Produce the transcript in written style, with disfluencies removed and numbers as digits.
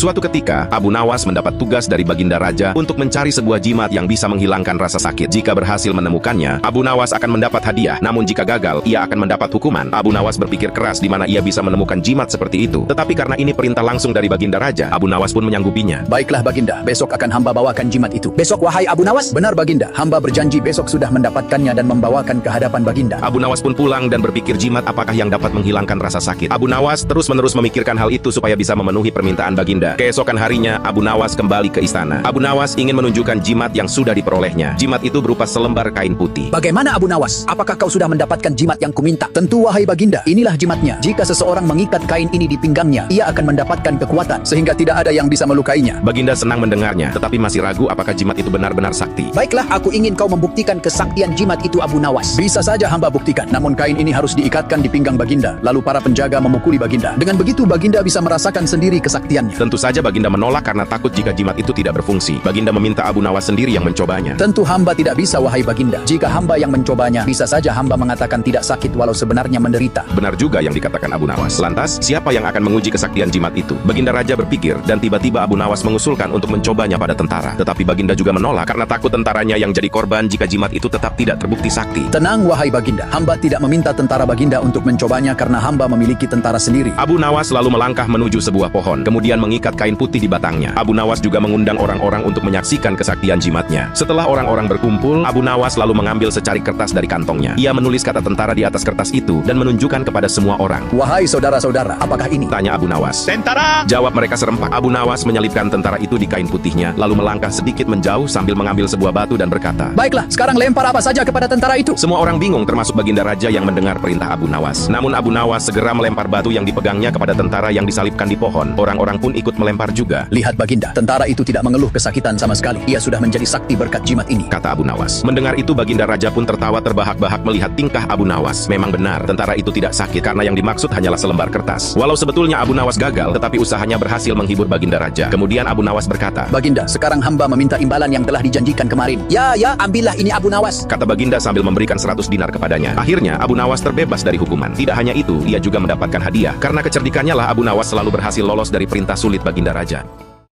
Suatu ketika, Abu Nawas mendapat tugas dari Baginda Raja untuk mencari sebuah jimat yang bisa menghilangkan rasa sakit. Jika berhasil menemukannya, Abu Nawas akan mendapat hadiah. Namun jika gagal, ia akan mendapat hukuman. Abu Nawas berpikir keras di mana ia bisa menemukan jimat seperti itu. Tetapi karena ini perintah langsung dari Baginda Raja, Abu Nawas pun menyanggupinya. Baiklah Baginda, besok akan hamba bawakan jimat itu. Besok wahai Abu Nawas? Benar Baginda, hamba berjanji besok sudah mendapatkannya dan membawakan ke hadapan Baginda. Abu Nawas pun pulang dan berpikir jimat apakah yang dapat menghilangkan rasa sakit. Abu Nawas terus-menerus memikirkan hal itu supaya bisa memenuhi permintaan Baginda. Keesokan harinya, Abu Nawas kembali ke istana. Abu Nawas ingin menunjukkan jimat yang sudah diperolehnya. Jimat itu berupa selembar kain putih. Bagaimana Abu Nawas? Apakah kau sudah mendapatkan jimat yang kuminta? Tentu wahai Baginda, inilah jimatnya. Jika seseorang mengikat kain ini di pinggangnya, ia akan mendapatkan kekuatan sehingga tidak ada yang bisa melukainya. Baginda senang mendengarnya, tetapi masih ragu apakah jimat itu benar-benar sakti. Baiklah, aku ingin kau membuktikan kesaktian jimat itu Abu Nawas. Bisa saja hamba buktikan, namun kain ini harus diikatkan di pinggang Baginda, lalu para penjaga memukuli Baginda. Dengan begitu Baginda bisa merasakan sendiri kesaktiannya. Tentu saja Baginda menolak karena takut jika jimat itu tidak berfungsi. Baginda meminta Abu Nawas sendiri yang mencobanya. Tentu hamba tidak bisa wahai Baginda. Jika hamba yang mencobanya, bisa saja hamba mengatakan tidak sakit walau sebenarnya menderita. Benar juga yang dikatakan Abu Nawas. Lantas, siapa yang akan menguji kesaktian jimat itu? Baginda Raja berpikir dan tiba-tiba Abu Nawas mengusulkan untuk mencobanya pada tentara. Tetapi Baginda juga menolak karena takut tentaranya yang jadi korban jika jimat itu tetap tidak terbukti sakti. Tenang wahai Baginda, hamba tidak meminta tentara Baginda untuk mencobanya karena hamba memiliki tentara sendiri. Abu Nawas lalu melangkah menuju sebuah pohon, kemudian mengikat kain putih di batangnya. Abu Nawas juga mengundang orang-orang untuk menyaksikan kesaktian jimatnya. Setelah orang-orang berkumpul, Abu Nawas lalu mengambil secari kertas dari kantongnya. Ia menulis kata tentara di atas kertas itu dan menunjukkan kepada semua orang. Wahai saudara-saudara, apakah ini? Tanya Abu Nawas. Tentara! Jawab mereka serempak. Abu Nawas menyelipkan tentara itu di kain putihnya, lalu melangkah sedikit menjauh sambil mengambil sebuah batu dan berkata, Baiklah, sekarang lempar apa saja kepada tentara itu. Semua orang bingung termasuk Baginda Raja yang mendengar perintah Abu Nawas. Namun Abu Nawas segera melempar batu yang dipegangnya kepada tentara yang disalipkan di pohon. Orang-orang pun ikut melempar juga. Lihat Baginda, tentara itu tidak mengeluh kesakitan sama sekali. Ia sudah menjadi sakti berkat jimat ini, kata Abu Nawas. Mendengar itu Baginda Raja pun tertawa terbahak-bahak melihat tingkah Abu Nawas. Memang benar, tentara itu tidak sakit karena yang dimaksud hanyalah selembar kertas. Walau sebetulnya Abu Nawas gagal, tetapi usahanya berhasil menghibur Baginda Raja. Kemudian Abu Nawas berkata, Baginda, sekarang hamba meminta imbalan yang telah dijanjikan kemarin. Ya, ambillah ini Abu Nawas, kata Baginda sambil memberikan 100 dinar kepadanya. Akhirnya Abu Nawas terbebas dari hukuman. Tidak hanya itu, ia juga mendapatkan hadiah. Karena kecerdikannya lah Abu Nawas selalu berhasil lolos dari perintah sulit Baginda Raja.